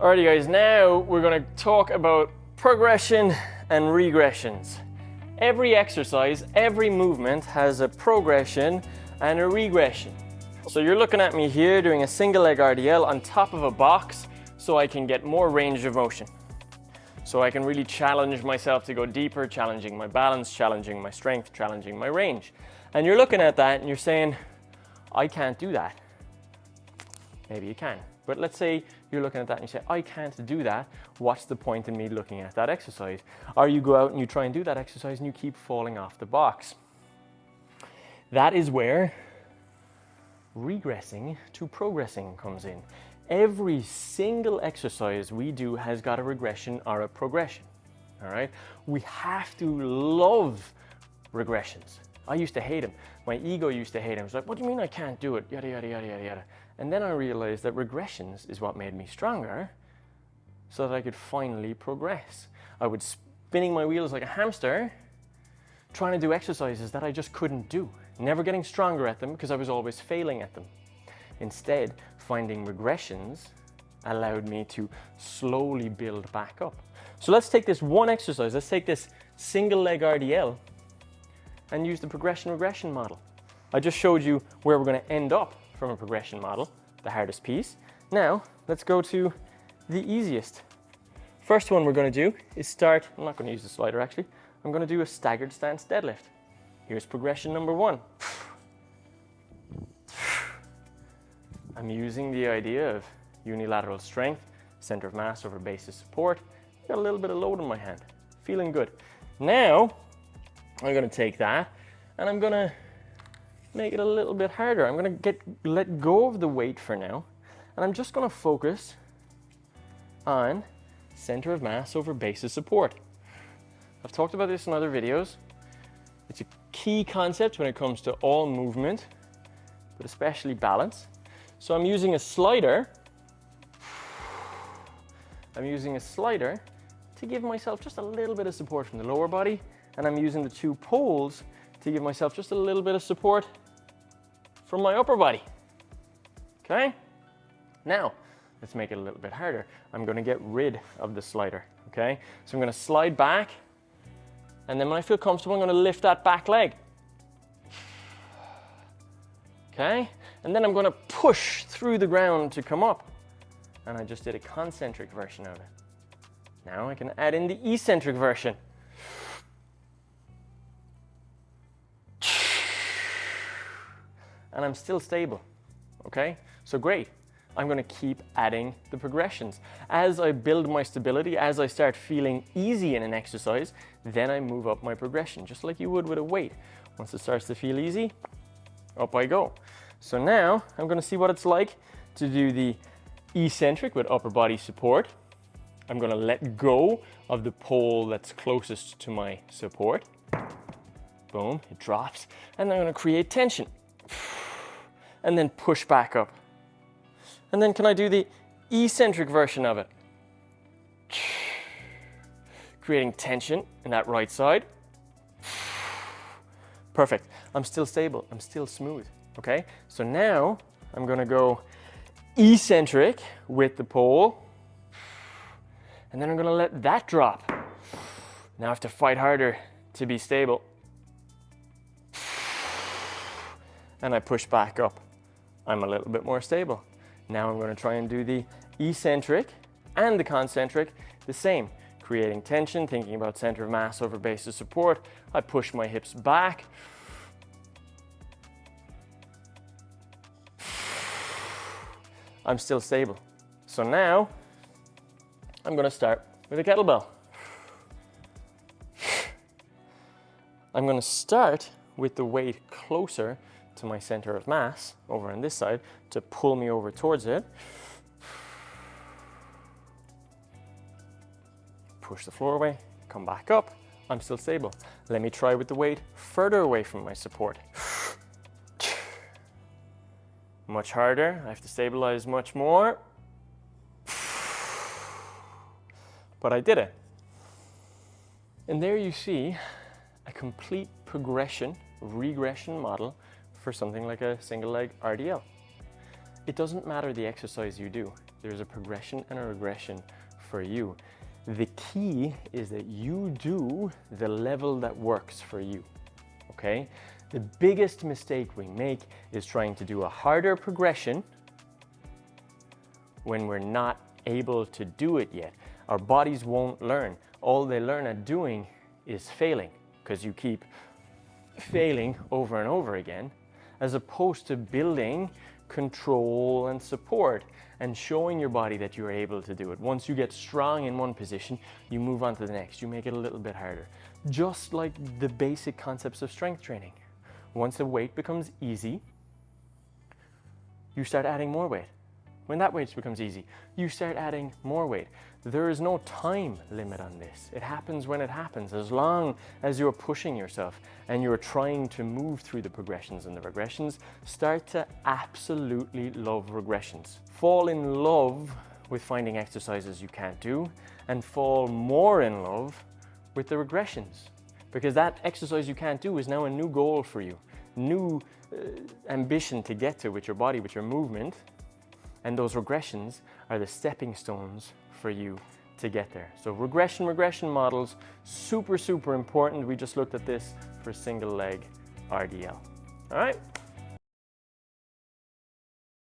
Alrighty guys, now we're going to talk about progression and regressions. Every exercise, every movement has a progression and a regression. So you're looking at me here doing a single leg RDL on top of a box so I can get more range of motion. So I can really challenge myself to go deeper, challenging my balance, challenging my strength, challenging my range. And you're looking at that and you're saying, I can't do that. Maybe you can. But let's say you're looking at that and you say, I can't do that. What's the point in me looking at that exercise? Or you go out and you try and do that exercise and you keep falling off the box. That is where regressing to progressing comes in. Every single exercise we do has got a regression or a progression. All right? We have to love regressions. I used to hate them. My ego used to hate them. It's like, what do you mean I can't do it? Yada, yada, yada, yada, yada. And then I realized that regressions is what made me stronger so that I could finally progress. I was spinning my wheels like a hamster, trying to do exercises that I just couldn't do, never getting stronger at them because I was always failing at them. Instead, finding regressions allowed me to slowly build back up. So let's take this one exercise. Let's take this single leg RDL and use the progression regression model. I just showed you where we're going to end up from a progression model, the hardest piece. Now, let's go to the easiest. First one we're going to do is start, I'm not going to use the slider actually, I'm going to do a staggered stance deadlift. Here's progression number 1. I'm using the idea of unilateral strength, center of mass over base of support. Got a little bit of load in my hand, feeling good. Now, I'm going to take that and I'm going to make it a little bit harder. I'm going to let go of the weight for now, and I'm just going to focus on center of mass over base of support. I've talked about this in other videos. It's a key concept when it comes to all movement, but especially balance. So I'm using a slider. I'm using a slider to give myself just a little bit of support from the lower body, and I'm using the 2 poles to give myself just a little bit of support from my upper body. Okay? Now, let's make it a little bit harder. I'm going to get rid of the slider. Okay? So I'm going to slide back, and then when I feel comfortable, I'm going to lift that back leg. Okay? And then I'm going to push through the ground to come up. And I just did a concentric version of it. Now I can add in the eccentric version. And I'm still stable, okay? So great, I'm gonna keep adding the progressions. As I build my stability, as I start feeling easy in an exercise, then I move up my progression, just like you would with a weight. Once it starts to feel easy, up I go. So now, I'm gonna see what it's like to do the eccentric with upper body support. I'm gonna let go of the pole that's closest to my support. Boom, it drops, and I'm gonna create tension. And then push back up. And then can I do the eccentric version of it? Creating tension in that right side. Perfect. I'm still stable. I'm still smooth. Okay? So now I'm going to go eccentric with the pole. And then I'm going to let that drop. Now I have to fight harder to be stable. And I push back up. I'm a little bit more stable. Now I'm going to try and do the eccentric and the concentric the same. Creating tension, thinking about center of mass over base of support. I push my hips back. I'm still stable. So now I'm going to start with a kettlebell. I'm going to start with the weight closer to my center of mass over on this side to pull me over towards it. Push the floor away, come back up. I'm still stable. Let me try with the weight further away from my support. Much harder. I have to stabilize much more. But I did it. And there you see a complete progression, regression model for something like a single leg RDL. It doesn't matter the exercise you do. There's a progression and a regression for you. The key is that you do the level that works for you, okay? The biggest mistake we make is trying to do a harder progression when we're not able to do it yet. Our bodies won't learn. All they learn at doing is failing, because you keep failing over and over again, as opposed to building control and support and showing your body that you're able to do it. Once you get strong in one position, you move on to the next. You make it a little bit harder. Just like the basic concepts of strength training. Once the weight becomes easy, you start adding more weight. When that weight becomes easy, you start adding more weight. There is no time limit on this. It happens when it happens, as long as you're pushing yourself and you're trying to move through the progressions and the regressions. Start to absolutely love regressions. Fall in love with finding exercises you can't do, and fall more in love with the regressions, because that exercise you can't do is now a new goal for you, new ambition to get to with your body, with your movement. And those regressions are the stepping stones for you to get there. So regression models, super important. We just looked at this for single leg RDL. All right?